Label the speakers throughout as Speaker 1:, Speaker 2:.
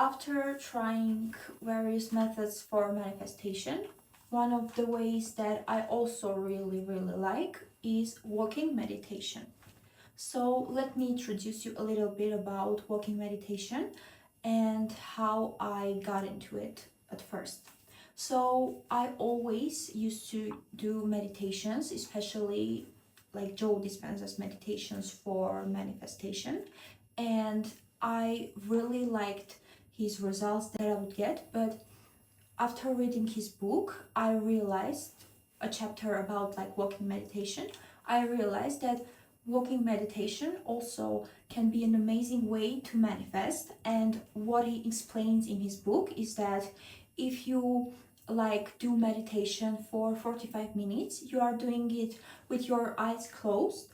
Speaker 1: After trying various methods for manifestation, one of the ways that I also really like is walking meditation. So let me introduce you a little bit about walking meditation and how I got into it at first. So I always used to do meditations, especially like Joe Dispenza's meditations for manifestation, and I really liked his results that I would get. But after reading his book, I realized a chapter about like walking meditation. I realized that walking meditation also can be an amazing way to manifest. And what he explains in his book is that if you like do meditation for 45 minutes, you are doing it with your eyes closed,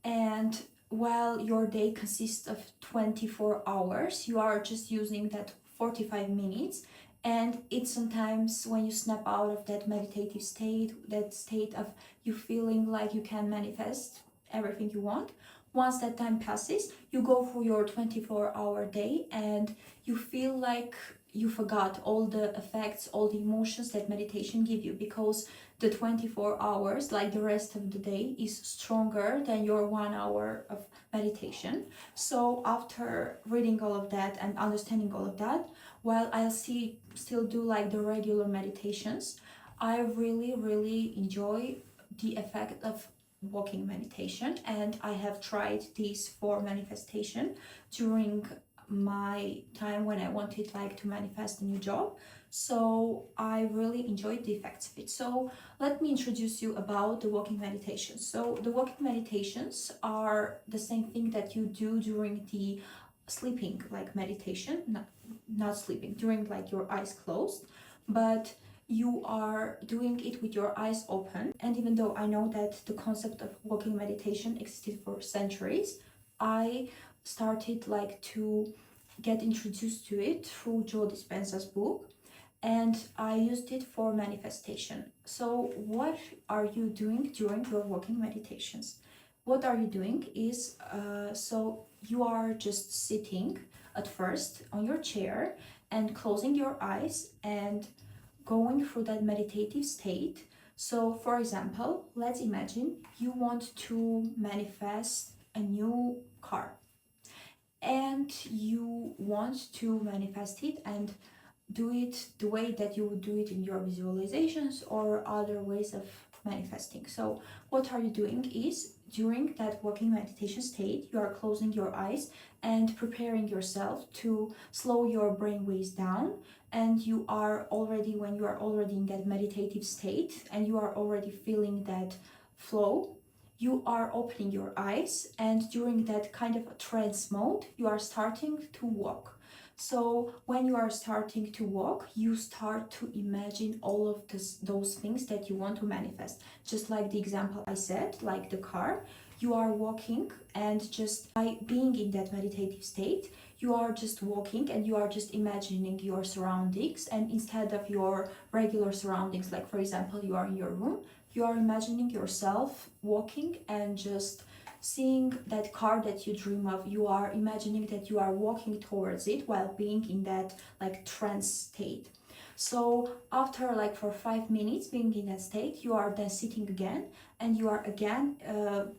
Speaker 1: and while your day consists of 24 hours, you are just using that 45 minutes. And it's sometimes when you snap out of that meditative state, that state of you feeling like you can manifest everything you want. Once that time passes, you go through your 24-hour day and you feel like you forgot all the effects, all the emotions that meditation give you, because the 24 hours, like the rest of the day, is stronger than your 1 hour of meditation. So after reading all of that and understanding all of that, while I still do like the regular meditations, I really enjoy the effect of walking meditation, and I have tried this for manifestation during my time when I wanted like to manifest a new job. So I really enjoyed the effects of it. So let me introduce you about the walking meditations. So the walking meditations are the same thing that you do during the sleeping like meditation, not sleeping, during like your eyes closed, but you are doing it with your eyes open. And even though I know that the concept of walking meditation existed for centuries, I started like to get introduced to it through Joe Dispenza's book, and I used it for manifestation. So what are you doing during your walking meditations? What are you doing is, so you are just sitting at first on your chair and closing your eyes and going through that meditative state. So for example, let's imagine you want to manifest a new car, and you want to manifest it and do it the way that you would do it in your visualizations or other ways of manifesting. So what are you doing is, during that walking meditation state, you are closing your eyes and preparing yourself to slow your brain waves down. And you are already, when you are already in that meditative state and you are already feeling that flow, you are opening your eyes, and during that kind of a trance mode, you are starting to walk. So when you are starting to walk, you start to imagine all of those things that you want to manifest. Just like the example I said, like the car, you are walking, and just by being in that meditative state, you are just walking and you are just imagining your surroundings. And instead of your regular surroundings, like for example, you are in your room, you are imagining yourself walking and just seeing that car that you dream of. You are imagining that you are walking towards it while being in that like trance state. So after like for 5 minutes being in that state, you are then sitting again, and you are again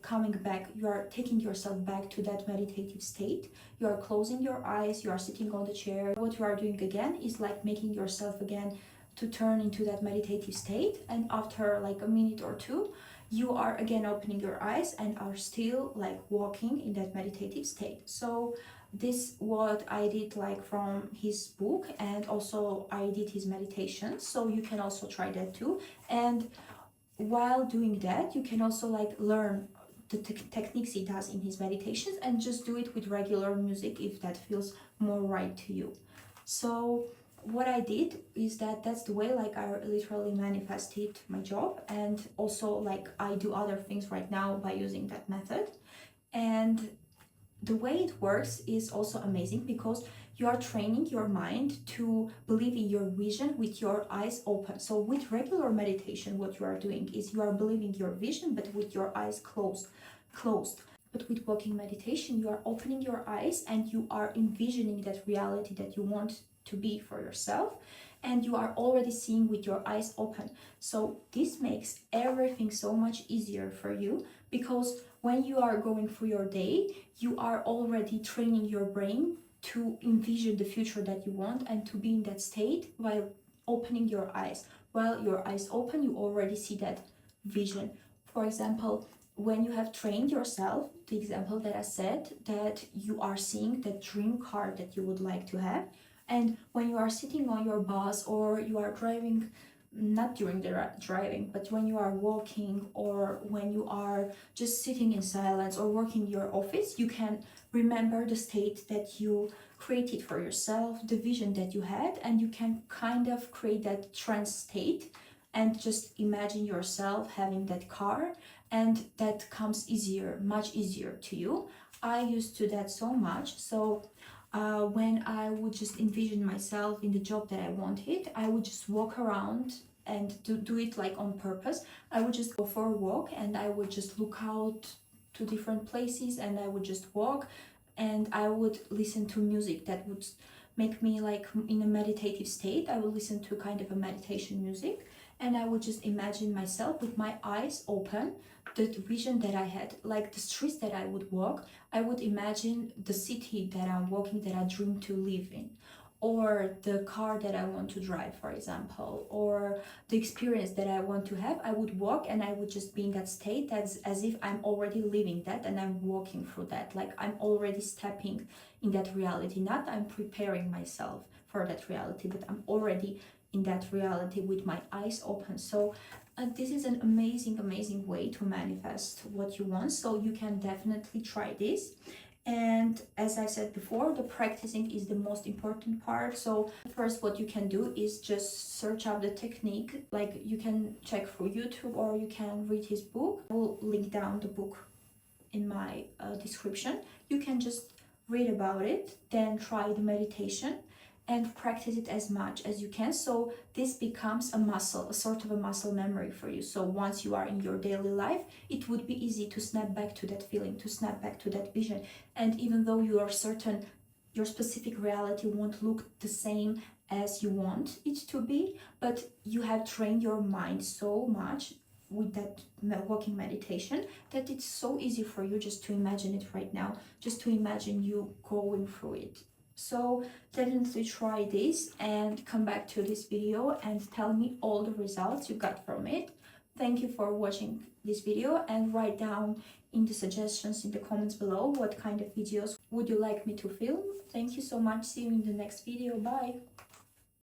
Speaker 1: coming back. You are taking yourself back to that meditative state. You are closing your eyes, you are sitting on the chair. What you are doing again is like making yourself again to turn into that meditative state. And after like a minute or two, you are again opening your eyes and are still like walking in that meditative state. So this what I did like from his book, and also I did his meditation, so you can also try that too. And while doing that, you can also like learn the techniques he does in his meditations, and just do it with regular music if that feels more right to you. So what I did is that's the way like I literally manifested my job, and also like I do other things right now by using that method. And the way it works is also amazing, because you are training your mind to believe in your vision with your eyes open. So with regular meditation, what you are doing is you are believing your vision, but with your eyes closed. But with walking meditation, you are opening your eyes and you are envisioning that reality that you want to be for yourself, and you are already seeing with your eyes open. So this makes everything so much easier for you, because when you are going through your day, you are already training your brain to envision the future that you want and to be in that state while opening your eyes. While your eyes open, you already see that vision. For example, when you have trained yourself, the example that I said, that you are seeing the dream car that you would like to have, and when you are sitting on your bus or you are driving, not during the driving, but when you are walking or when you are just sitting in silence or working your office, you can remember the state that you created for yourself, the vision that you had, and you can kind of create that trance state and just imagine yourself having that car, and that comes easier, much easier to you. I used to that so much. So when I would just envision myself in the job that I wanted, I would just walk around and do it like on purpose. I would just go for a walk and I would just look out to different places and I would just walk, and I would listen to music that would make me like in a meditative state. I would listen to kind of a meditation music, and I would just imagine myself with my eyes open, the vision that I had, like the streets that I would walk. I would imagine the city that I'm walking, that I dream to live in, or the car that I want to drive, for example, or the experience that I want to have. I would walk and I would just be in that state, that's as if I'm already living that and I'm walking through that, like I'm already stepping in that reality. Not I'm preparing myself for that reality, but I'm already in that reality with my eyes open. So this is an amazing way to manifest what you want. So you can definitely try this. And as I said before, the practicing is the most important part. So first, what you can do is just search up the technique. Like you can check through YouTube or you can read his book. I will link down the book in my description. You can just read about it, then try the meditation and practice it as much as you can. So this becomes a muscle, a sort of a muscle memory for you. So once you are in your daily life, it would be easy to snap back to that feeling, to snap back to that vision. And even though you are certain your specific reality won't look the same as you want it to be, but you have trained your mind so much with that walking meditation that it's so easy for you just to imagine it right now, just to imagine you going through it. So definitely try this and come back to this video and tell me all the results you got from it. Thank you for watching this video, and write down in the suggestions in the comments below what kind of videos would you like me to film. Thank you so much. See you in the next video. Bye.